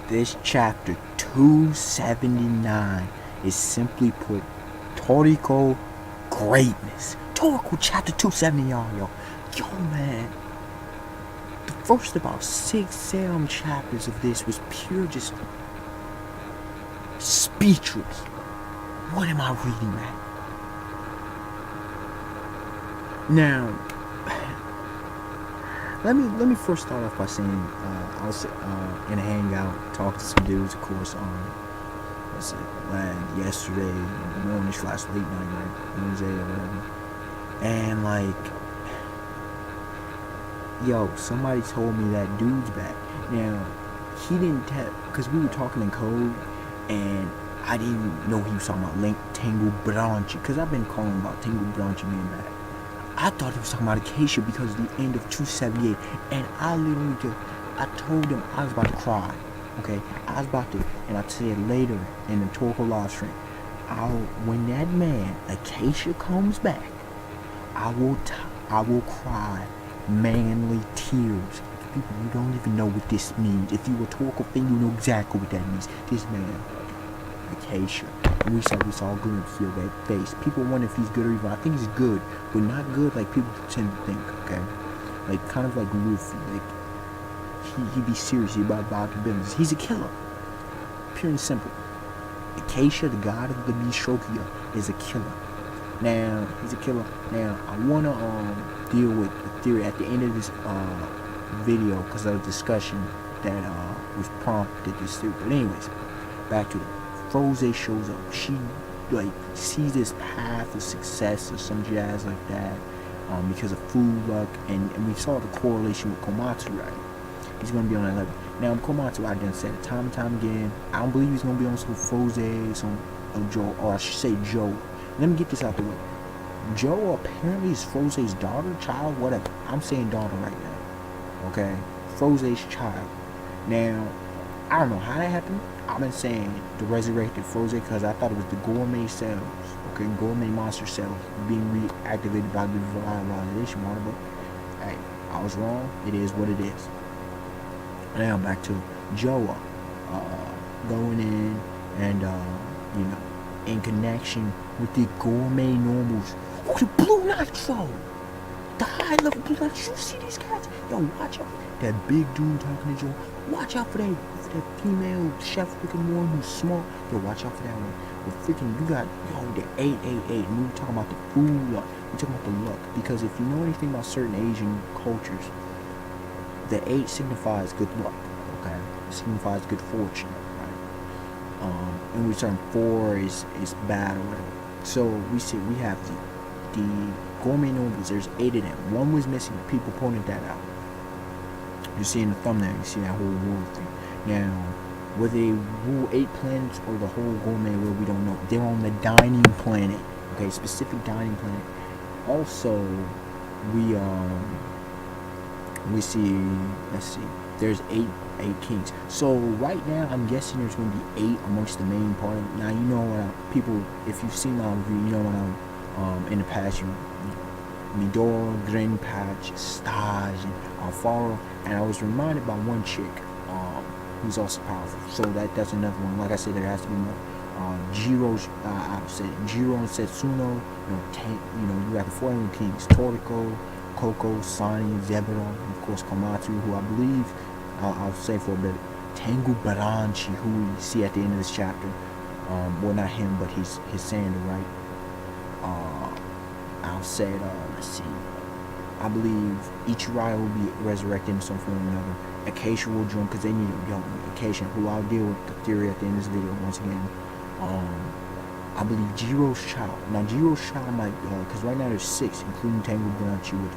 This chapter 279 is simply put Toriko greatness. Toriko chapter 270, y'all. Yo, man. The first about 6-7 chapters of this was pure just speechless. What am I reading, man? Now, let me first start off by saying I was in a hangout talking to some dudes, of course, what's it, yesterday morning / late night, right? Wednesday or whatever. And like, yo, somebody told me that dude's back. Now, he didn't tell, because we were talking in code, and I didn't know he was talking about Tengu Branchi, because I've been calling him about Tengu Branchi being back. I thought he was talking about Acacia because of the end of 278, and I told him I was about to cry, okay? I was about to, and I said later in the Toriko live stream, when that man, Acacia, comes back, I will cry manly tears. People, you don't even know what this means. If you were a Toriko fan, you know exactly what that means. This man, Acacia. And we saw a glimpse of that face. People wonder if he's good or evil. I think he's good, but not good like people tend to think, okay? Like, kind of like Luffy. Like, he be serious about the business. He's a killer. Pure and simple. Acacia, the god of the Bishokia, is a killer. Now, he's a killer. Now, I want to deal with the theory at the end of this video because of the discussion that was prompted this theory. But anyways, back to it. Froze shows up. She like sees this path of success or some jazz like that because of food luck, and we saw the correlation with Komatsu, right? He's gonna be on that level. Now Komatsu, I done said it time and time again. I don't believe he's gonna be on some Froze, some Joe, or I should say Joe. Let me get this out the way. Joe apparently is Froze's daughter, child, whatever. I'm saying daughter right now. Okay, Froze's child. Now, I don't know how that happened. I've been saying the resurrected Froze because I thought it was the gourmet cells, okay, gourmet monster cells being reactivated by the revitalization water, but hey, I was wrong. It is what it is. Now back to Joa going in and in connection with the gourmet normals. Oh, the blue nitro! The high level blue nitro. You see these guys? Yo, watch out. That big dude talking to Joe. Watch out for that female chef looking one who's smart. Yo, watch out for that one. But freaking, you got, the 888. And we were talking about the food luck. We're talking about the luck. Because if you know anything about certain Asian cultures, the 8 signifies good luck. Okay? It signifies good fortune. Right? And we turn 4 is bad or whatever. So we have the gourmet noodles. There's 8 of them. One was missing. People pointed that out. You see in the thumbnail, you see that whole world thing. Now, whether they rule 8 planets or the whole gourmet world, we don't know. They're on the dining planet, okay, specific dining planet. Also, we see, let's see, there's 8 kings. So right now, I'm guessing there's going to be 8 amongst the main party. Now, you know what people, if you've seen my review, you know what in the past, Midoro, Green Patch, Stage, and Alfaro, and I was reminded by one chick who's also powerful. So that's another one. Like I said, there has to be more. Jiro's, I said Jiro and Setsuno. You got the 4 Emerald Kings: Toriko, Koko, Sani, Zebra, and of course Komatsu, who I believe I'll say for a bit, Tengu Branchi, who we see at the end of this chapter. Well, not him, but his sandal, right? I'll say let's see. I believe Ichirai will be resurrected in some form or another. Acacia will join because they need Acacia, who I'll deal with the theory at the end of this video once again. I believe Jiro's child. Now Jiro's child might, because right now there's 6, including Tengu Branchi with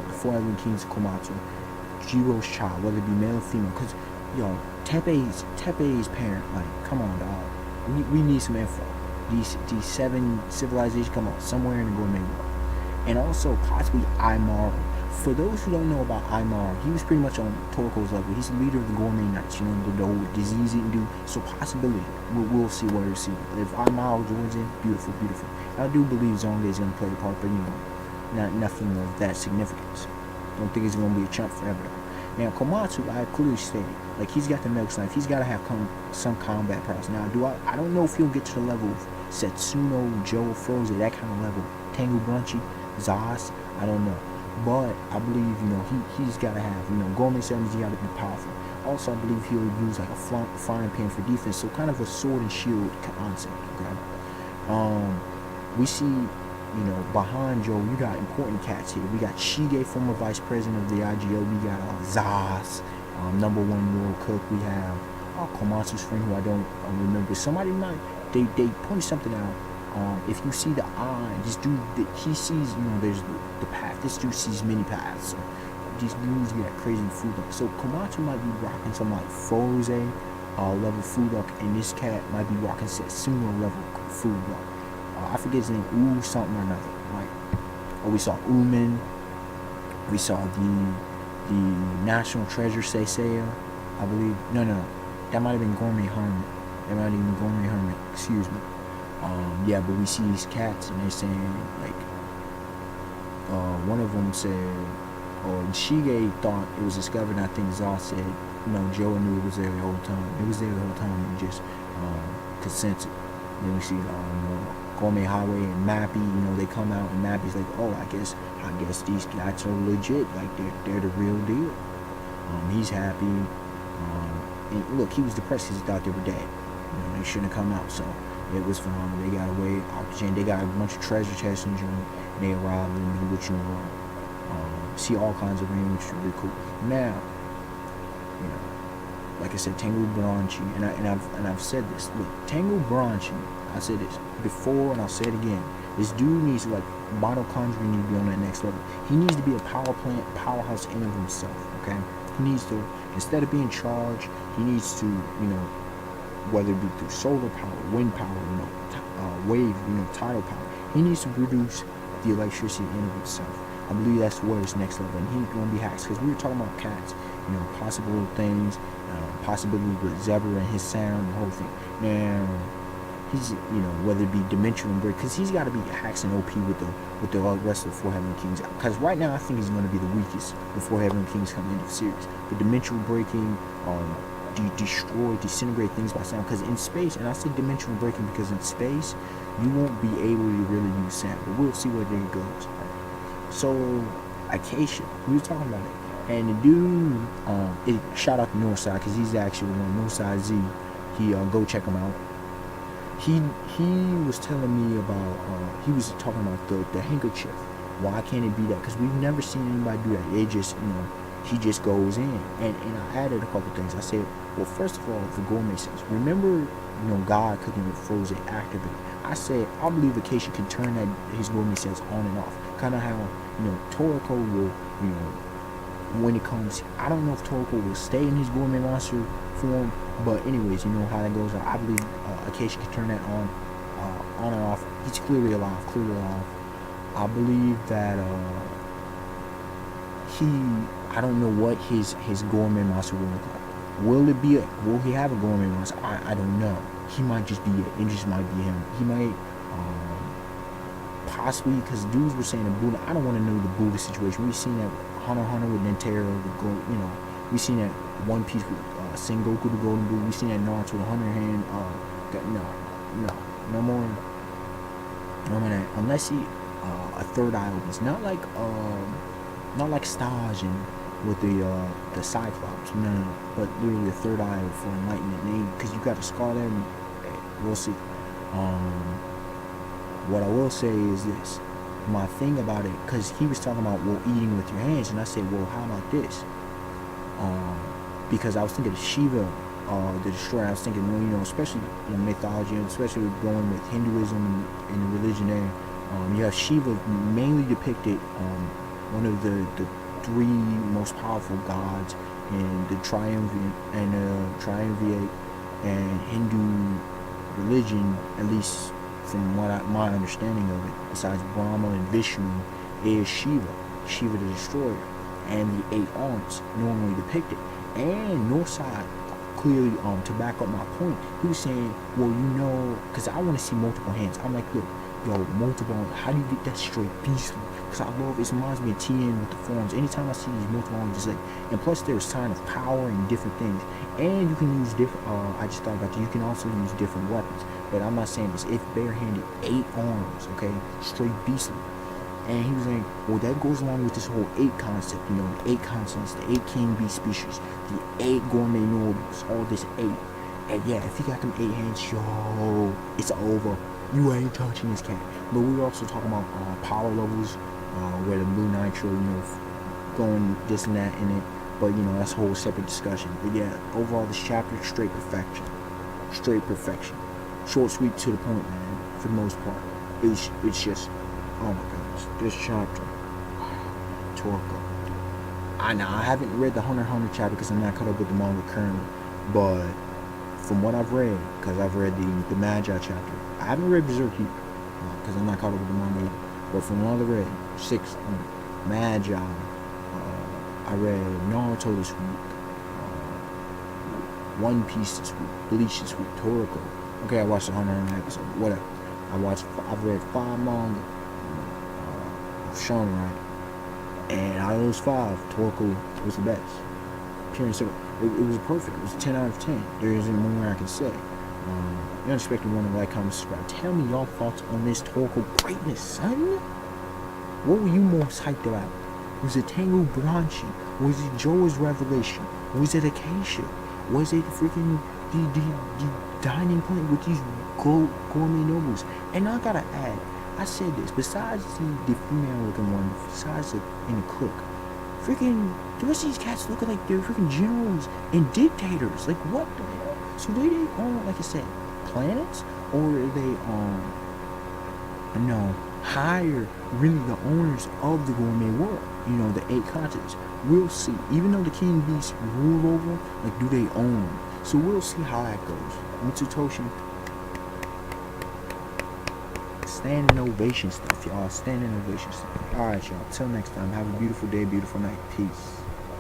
the 4 Emerald Kings of Komatsu. Jiro's child, whether it be male or female, because Teppei's parent, like, come on, dog. We need some info. These 7 civilizations come out somewhere in the gourmet world. And also possibly Aimaru. For those who don't know about Aimaru, he was pretty much on Toriko's level. He's the leader of the gourmet knights, the whole disease-eating dude. So possibility, we'll see what we'll see. If Aimaru joins in, beautiful, beautiful. I do believe Zonge is going to play the part, but nothing of that significance. Don't think he's going to be a chump forever though. Now Komatsu, I clearly stated, like he's got the Milk Knife, he's got to have some combat prowess. Now, I don't know if he'll get to the level of Setsuno, Joe, Frozen, that kind of level. Tengu Branchi, Zaz, I don't know. But I believe, he's got to have, Gourmet Sevens, he got to be powerful. Also, I believe he'll use like a frying pan for defense, so kind of a sword and shield concept, okay? We see, behind Joe, you got important cats here. We got Shige, former vice president of the IGO. We got Zaz, #1 world cook. We have Komatsu's friend, who I don't remember. Somebody might, they pointed something out. If you see the eye, this dude, he sees, there's the path. This dude sees many paths. So these dudes get crazy food luck. So Komatsu might be rocking some like Froze level food luck, and this cat might be rocking Setsuno level food luck. I forget his name, something or another, right? We saw Uman. We saw the National Treasure Seiseya, I believe. No. That might have been Gourmet Hermit. Excuse me. Yeah, but we see these cats, and they're saying, like, one of them said, or Shige thought it was discovered, and I think Zaw said, Joe knew it was there the whole time. It was there the whole time, and just consented. Then we see Gourmet Highway and Mappy, they come out, and Mappy's like, oh, I guess these cats are legit, like they're the real deal. He's happy. And look, he was depressed because he thought they were dead. They shouldn't have come out, so it was fine. They got away off the chain. They got a bunch of treasure chests in the joint. They arrived in which see all kinds of rain, which is really cool. Now, like I said, Tengu Branchi, and I've said this. Look, Tengu Branchi, I said this before, and I'll say it again. This dude needs to, like, Bottle Conjuring needs to be on that next level. He needs to be a powerhouse in of himself, okay? He needs to, instead of being charged, he needs to, whether it be through solar power, wind power, wave, tidal power, he needs to produce the electricity in of itself. I believe that's where it's next level, and he's going to be hacks, because we were talking about cats, possible things, possibility with Zebra and his sound, the whole thing. Now, he's, whether it be dimensional break, because he's got to be hacks and OP with the rest of the 4 Heavenly Kings, because right now I think he's going to be the weakest before Heavenly Kings come into the series. But dimensional breaking, destroy, disintegrate things by sound, because in space, and I say dimensional breaking because in space, you won't be able to really use sound, but we'll see where it goes. So, Acacia, we were talking about it. And the dude, shout out to Northside, because he's actually one, Northside Z. Go check him out. He was telling me about, he was talking about the handkerchief. Why can't it be that? Because we've never seen anybody do that. It just, he just goes in. And I added a couple things. I said, well, first of all, the gourmet sense. Remember, God cooking with frozen activate. I said, I believe Acacia can turn his gourmet sense on and off. Kind of how, Toriko will, when it comes, I don't know if Toriko will stay in his gourmet monster form, but anyways, how that goes. I believe Acacia can turn that on and off. He's clearly alive. I believe that I don't know what his gourmet monster will look like. Will he have a gourmet monster? I don't know. He might just be it. It just might be him. He might possibly, because dudes were saying the Buddha. I don't want to know the Buddha situation. We've seen that Hunter x Hunter with Nintero, we've seen that One Piece with Sengoku the Golden Buddha. We've seen that Naruto with Hunter Hand. No more that. Unless he a third eye opens, not like Stage and with the Cyclops, no, but literally a third eye for enlightenment. Because you got to scar there. We'll see. What I will say is this. My thing about it, because he was talking about, eating with your hands, and I said, how about this? Because I was thinking of Shiva, the Destroyer. I was thinking, especially in mythology, and especially going with Hinduism and the religion there, you have Shiva mainly depicted, one of the 3 most powerful gods in the triumvirate and Hindu religion, at least from my understanding of it, besides Brahma and Vishnu, is Shiva the Destroyer, and the 8 arms normally depicted. And Northside clearly, to back up my point, he was saying, because I want to see multiple hands. I'm like, look, multiple, how do you get that straight peacefully? because I love it. Reminds me of TN with the forms. Anytime I see these multiple arms, just like, and plus there's a sign of power and different things, and you can use different. I just thought about that. You can also use different weapons, but I'm not saying this. If barehanded, 8 arms, okay, straight beastly. And he was like, well, that goes along with this whole 8 concept, you know, the 8 continents, the 8 king bee species, the 8 gourmet nobles, all this 8. And yeah, if you got them 8 hands, yo, it's over. You ain't touching this cat. But we were also talking about power levels, where the blue nitro, you know, going this and that in it. But you know, that's a whole separate discussion. But yeah, overall, this chapter, straight perfection. Straight perfection. Short, sweet, to the point, man, for the most part. It's just, oh my goodness, this chapter, Toriko. I haven't read the Hunter x Hunter chapter because I'm not caught up with the manga currently, but from what I've read, because I've read the Magi chapter, I haven't read Berserk because I'm not caught up with the manga either, but from what I've read, 6, Magi, I read Naruto this week, One Piece this week, Bleach this week, Toriko. Okay, I watched the Hunter x Hunter episode, whatever. I've read 5 manga, Shonen, right? And out of those 5, Toriko was the best. Pure and simple. It was perfect. It was a 10 out of 10. There isn't more I can say. You unexpected one to like, comment, subscribe. Tell me y'all thoughts on this Toriko greatness, son. What were you most hyped about? Was it Tengu Branchi? Was it Joa's revelation? Was it Acacia? Was it freaking the dining point with these gourmet nobles? And I gotta add, I said this, besides the female looking one, besides in the clique, freaking the rest of these cats looking like they're freaking generals and dictators. Like, what the hell? So they own, like I said, planets, or are they hire really the owners of the gourmet world, you know, the 8 continents. We'll see. Even though the king beasts rule over them, like, do they own them? So we'll see how that goes. Mitsutoshi, standing ovation stuff, y'all. Standing ovation stuff. Alright, y'all. Till next time. Have a beautiful day, beautiful night. Peace.